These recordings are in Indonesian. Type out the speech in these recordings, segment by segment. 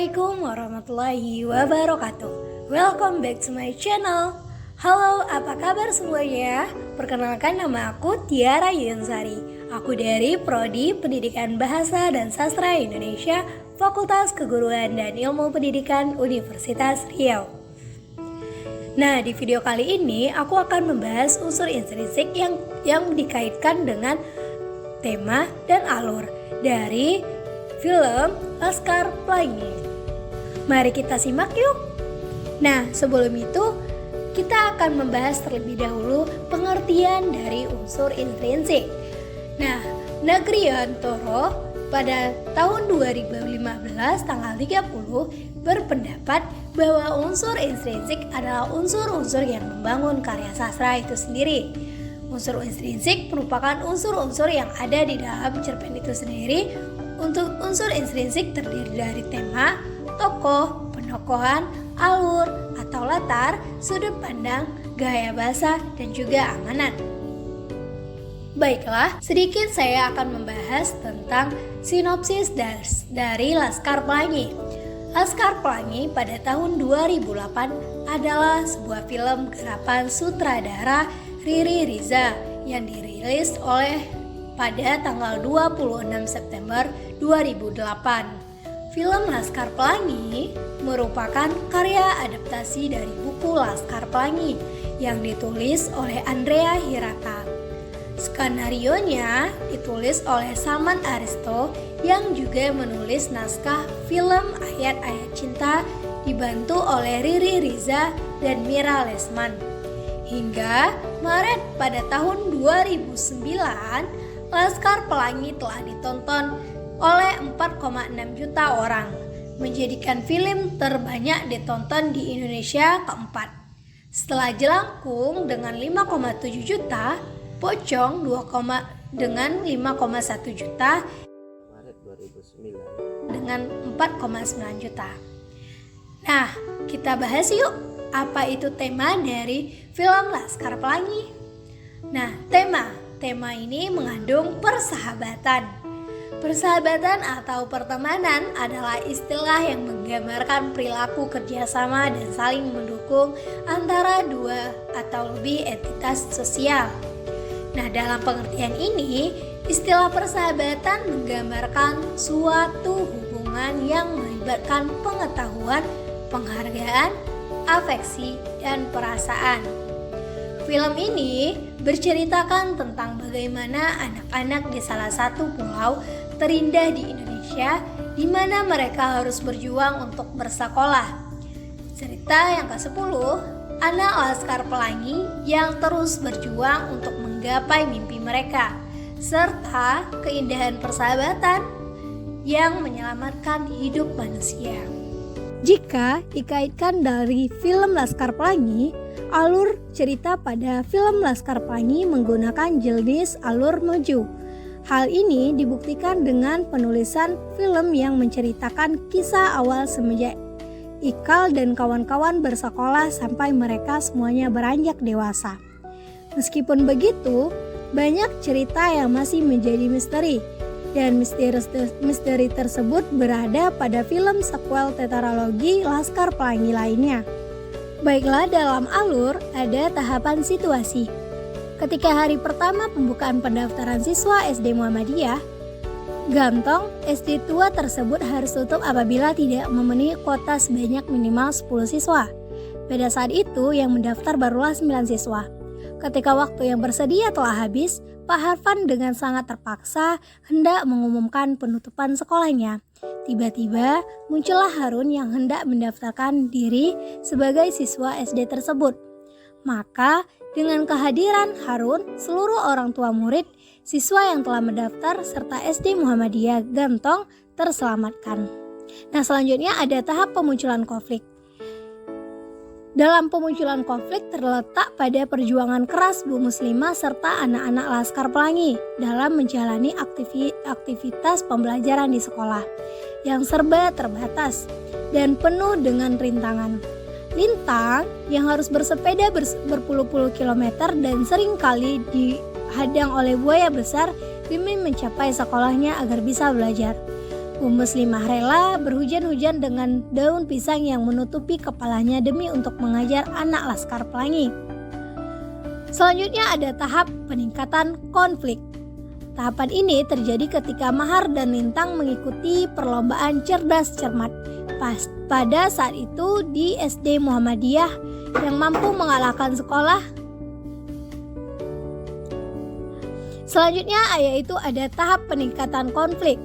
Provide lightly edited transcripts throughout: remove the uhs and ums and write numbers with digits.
Assalamualaikum warahmatullahi wabarakatuh. Welcome back to my channel. Halo, apa kabar semuanya? Perkenalkan, nama aku Tiara Yunsari. Aku dari Prodi Pendidikan Bahasa dan Sastra Indonesia, Fakultas Keguruan dan Ilmu Pendidikan Universitas Riau. Nah, di video kali ini aku akan membahas unsur intrinsik yang dikaitkan dengan tema dan alur dari film Laskar Pelangi. Mari kita simak yuk. Nah, sebelum itu kita akan membahas terlebih dahulu pengertian dari unsur intrinsik. Nah, Nagriantoro pada tahun 2015 tanggal 30 berpendapat bahwa unsur intrinsik adalah unsur-unsur yang membangun karya sastra itu sendiri. Unsur intrinsik merupakan unsur-unsur yang ada di dalam cerpen itu sendiri. Untuk unsur intrinsik terdiri dari tema, tokoh, penokohan, alur atau latar, sudut pandang, gaya bahasa, dan juga amanat. Baiklah, sedikit saya akan membahas tentang sinopsis dari Laskar Pelangi. Laskar Pelangi pada tahun 2008 adalah sebuah film garapan sutradara Riri Riza yang dirilis pada tanggal 26 September 2008. Film Laskar Pelangi merupakan karya adaptasi dari buku Laskar Pelangi yang ditulis oleh Andrea Hirata. Skenarionya ditulis oleh Salman Aristo yang juga menulis naskah film Ayat-Ayat Cinta dibantu oleh Riri Riza dan Mira Lesman. Hingga Maret pada tahun 2009, Laskar Pelangi telah ditonton oleh 4,6 juta orang, menjadikan film terbanyak ditonton di Indonesia keempat. Setelah Jelangkung dengan 5,7 juta, Pocong dengan 5,1 juta, Maret 2009 dengan 4,9 juta. Nah, kita bahas yuk, apa itu tema dari film Laskar Pelangi? Nah, tema ini mengandung persahabatan. Persahabatan atau pertemanan adalah istilah yang menggambarkan perilaku kerjasama dan saling mendukung antara dua atau lebih entitas sosial. Nah, dalam pengertian ini, istilah persahabatan menggambarkan suatu hubungan yang melibatkan pengetahuan, penghargaan, afeksi, dan perasaan. Film ini berceritakan tentang bagaimana anak-anak di salah satu pulau terindah di Indonesia di mana mereka harus berjuang untuk bersekolah. Cerita yang ke-10, anak Laskar Pelangi yang terus berjuang untuk menggapai mimpi mereka, serta keindahan persahabatan yang menyelamatkan hidup manusia. Jika dikaitkan dari film Laskar Pelangi, alur cerita pada film Laskar Pelangi menggunakan jenis alur meju. Hal ini dibuktikan dengan penulisan film yang menceritakan kisah awal semenjak Ikal dan kawan-kawan bersekolah sampai mereka semuanya beranjak dewasa. Meskipun begitu, banyak cerita yang masih menjadi misteri, dan misteri tersebut berada pada film sequel tetralogi Laskar Pelangi lainnya. Baiklah, dalam alur ada tahapan situasi. Ketika hari pertama pembukaan pendaftaran siswa SD Muhammadiyah, Gantong SD tua tersebut harus tutup apabila tidak memenuhi kuota sebanyak minimal 10 siswa. Pada saat itu yang mendaftar barulah 9 siswa. Ketika waktu yang bersedia telah habis, Pak Harfan dengan sangat terpaksa hendak mengumumkan penutupan sekolahnya. Tiba-tiba muncullah Harun yang hendak mendaftarkan diri sebagai siswa SD tersebut. Maka dengan kehadiran Harun, seluruh orang tua murid, siswa yang telah mendaftar serta SD Muhammadiyah Gantong terselamatkan. Nah, selanjutnya ada tahap pemunculan konflik. Dalam pemunculan konflik terletak pada perjuangan keras Bu Muslimah serta anak-anak Laskar Pelangi dalam menjalani aktivitas pembelajaran di sekolah yang serba terbatas dan penuh dengan rintangan. Lintang yang harus bersepeda berpuluh-puluh kilometer dan seringkali dihadang oleh buaya besar demi mencapai sekolahnya agar bisa belajar. Muslimah rela berhujan-hujan dengan daun pisang yang menutupi kepalanya demi untuk mengajar anak Laskar Pelangi. Selanjutnya ada tahap peningkatan konflik. Tahapan ini terjadi ketika Mahar dan Lintang mengikuti perlombaan cerdas cermat. Pada saat itu di SD Muhammadiyah yang mampu mengalahkan sekolah. Selanjutnya yaitu ada tahap peningkatan konflik.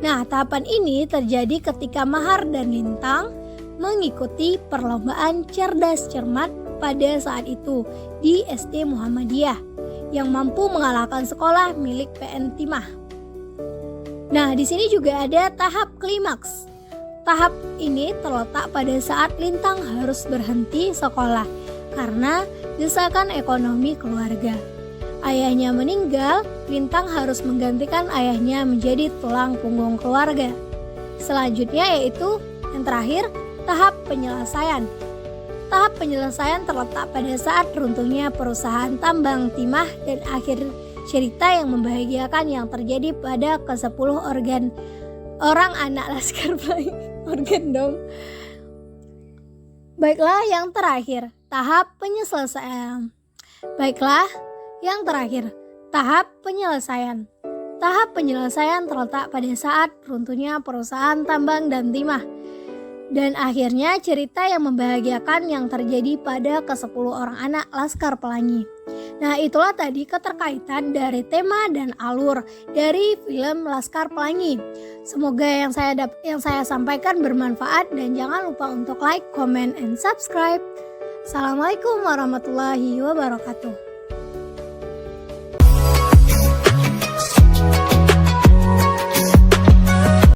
Nah, tahapan ini terjadi ketika Mahar dan Lintang mengikuti perlombaan cerdas cermat pada saat itu di SD Muhammadiyah yang mampu mengalahkan sekolah milik PN Timah. Nah, di sini juga ada tahap klimaks. Tahap ini terletak pada saat Lintang harus berhenti sekolah karena desakan ekonomi keluarga. Ayahnya meninggal, Lintang harus menggantikan ayahnya menjadi tulang punggung keluarga. Selanjutnya yaitu yang terakhir, tahap penyelesaian. Tahap penyelesaian terletak pada saat runtuhnya perusahaan tambang Timah dan akhir cerita yang membahagiakan yang terjadi pada ke-10 orang anak Laskar Pelangi. Organ dong. Baiklah yang terakhir, tahap penyelesaian. Tahap penyelesaian terletak pada saat runtuhnya perusahaan tambang dan timah. Dan akhirnya cerita yang membahagiakan yang terjadi pada ke-10 orang anak Laskar Pelangi. Nah, itulah tadi keterkaitan dari tema dan alur dari film Laskar Pelangi. Semoga yang saya sampaikan bermanfaat dan jangan lupa untuk like, comment, and subscribe. Assalamualaikum warahmatullahi wabarakatuh.